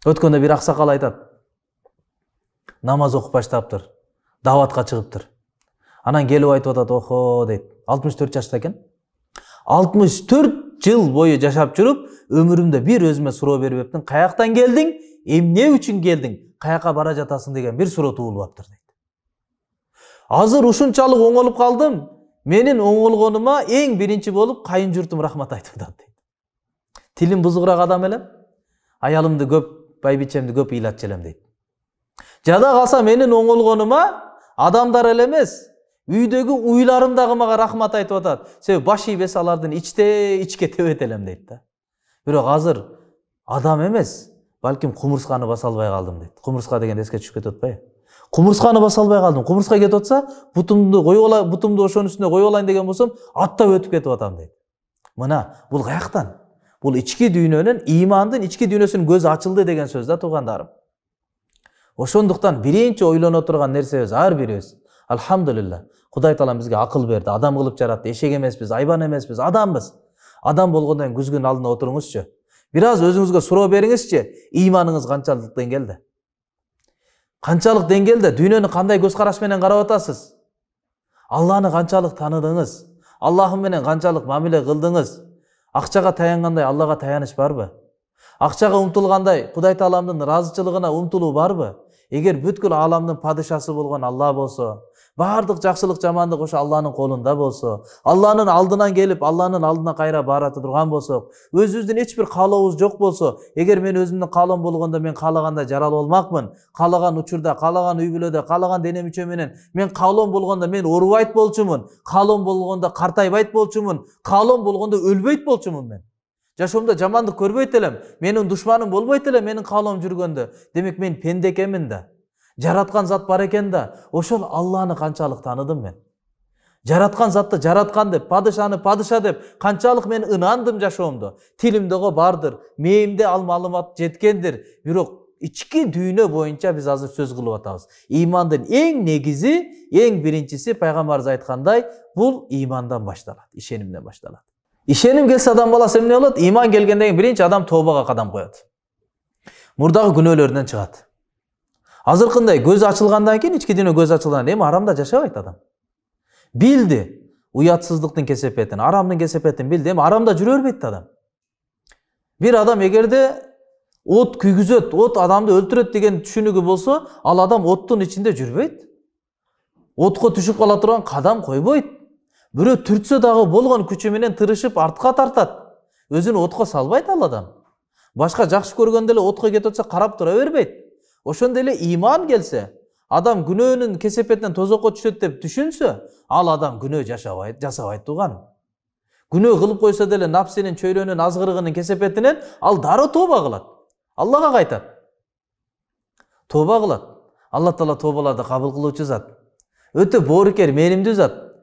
Өткөндө бир аксакал айтат. Намаз окуп баштаптыр. Даватка чыгыптыр. Анан келип айтып атат, охо дейт. 64 жашта экен. 64 жыл бою жашап жүрүп, өмүрүмдө бир өзүмө суроо бербептин. Каяктан келдиң? Эмне үчүн келдиң? Каяка бара жатасың деген бир суроо туулуптыр дейт. Азыр ушунчалык оңолуп калдым. Менин оңолгонума эң биринчи болуп кайын журтум рахмат айтып атат дейт. Тилим бузугураак адам элем. Аялымды көп, байбичемди көп ыйлатчу элем дейт. Жада калса менин оңолгонума адамдар эле эмес, үйдөгү уйларым дагы мага рахмат айтып атат. Себеби баш ийбес алардын ичке тебет элем дейт да. Бирок азыр адам эмес, балким кумурсканы баса албай калдым дейт. Кумурска деген эске түшүп кетип атпайбы? Кумурсканы баса албай калдым. Кумурска кетип атса, бутумду ошонун үстүнө коюп алайын деген болсом, аттап өтүп кетип атам дейт. Мына, бул каяктан? Бул ички дүйнөнүн, имандын ички дүйнөсүнүн көзү ачылды деген сөз да, туугандарым. Ошондуктан биринчи ойлоно турган нерсебиз ар бирибиз. Алхамдулилла. Кудай Таалам бизге акыл берди, адам кылып жаратты. Эшек эмеспиз, айбан эмеспиз, адамбыз. Адам болгондон кийин күзгүнүн алдына отуруңузчу. Бир аз өзүңүзгө суроо бериңизчи, иманыңыз канчалык деңгээлде? Канчалык деңгээлде? Дүйнөнү кандай көз караш менен карап атасыз? Алланы канчалык таныдыңыз? Аллахым менен канчалык мамиле кылдыңыз? Акчага таянгандай Аллага таяныш барбы? Акчага умтулгандай Кудай Тааламдын ыраазычылыгына умтулуу барбы? Эгер бүткүл ааламдын падышасы болгон Алла болсо, бардык жакшылык жамандык ошо Алланын колунда болсо, Алланын алдынан келип, Алланын алдына кайра бара турган болсок, өзүбүздүн эч бир каалообуз жок болсо, эгер мен өзүмдүн каалоом болгондо мен каалагандай жаралып болмакмын, каалаган учурда, каалаган үй бүлөдө, каалаган дене мүчө менен, мен каалоом болгондо мен оорубайт болчумун, каалоом болгондо картайбайт болчумун, каалоом болгондо өлбөйт болчумун мен. Жашоомдо жамандык көрбөйт элем, менин душманым болбойт элем менин каалоом жүргөндө. Демек мен пенде экенмин да. Жараткан зат бар экен да. Ошол Алланы канчалык таныдым мен. Жараткан затты жараткан деп, падышаны падыша деп канчалык мен ынандым жашоомдо. Тилимдегі бардыр, мээмде ал маалымат жеткендир. Бирок ички дүйнө боюнча биз азыр сөз кылып атабыз. Имандын эң негизи, эң биринчиси пайгамбарыбыз айткандай, бул имандан башталат, ишенимден башталат. Ишеним келсе адам баласы эмне болот? Иман келгенден кийин биринчи адам тообага кадам коет. Мурдагы күнөөлөрүнөн чыгат. Азыркындай көз ачылгандан кийин, ички дүйнө көз ачылгандан кийин арамда жашабайт адам. Билди уятсыздыктын кесепетин, арамдын кесепетин билди, арамда жүрө бербейт адам. Бир адам эгерде от күйгүзөт, от адамды өлтүрөт деген түшүнүгү болсо, ал адам оттун ичинде жүрбөйт. Отко түшүп кала турган кадам койбойт. Бирөө түртсө дагы болгон күчү менен тырышып артка тартат. Өзүн отко салбайт ал адам. Башка жакшы көргөндө эле отко кетип атса карап тура бербейт. Ошондой эле иман келсе, адам күнөөнүн кесепетинен тозокко түшөт деп түшүнсө, ал адам күнөө жасабайт туган. Күнөө кылып койсо деле напсинин чөйрөнүн азгырыгынын кесепетинен ал дароо тооба кылат. Аллага кайтат. Тооба кылат. Алла Таала тообаларды кабыл кылуучу зат. Өтө боорукер, мээримдүү зат.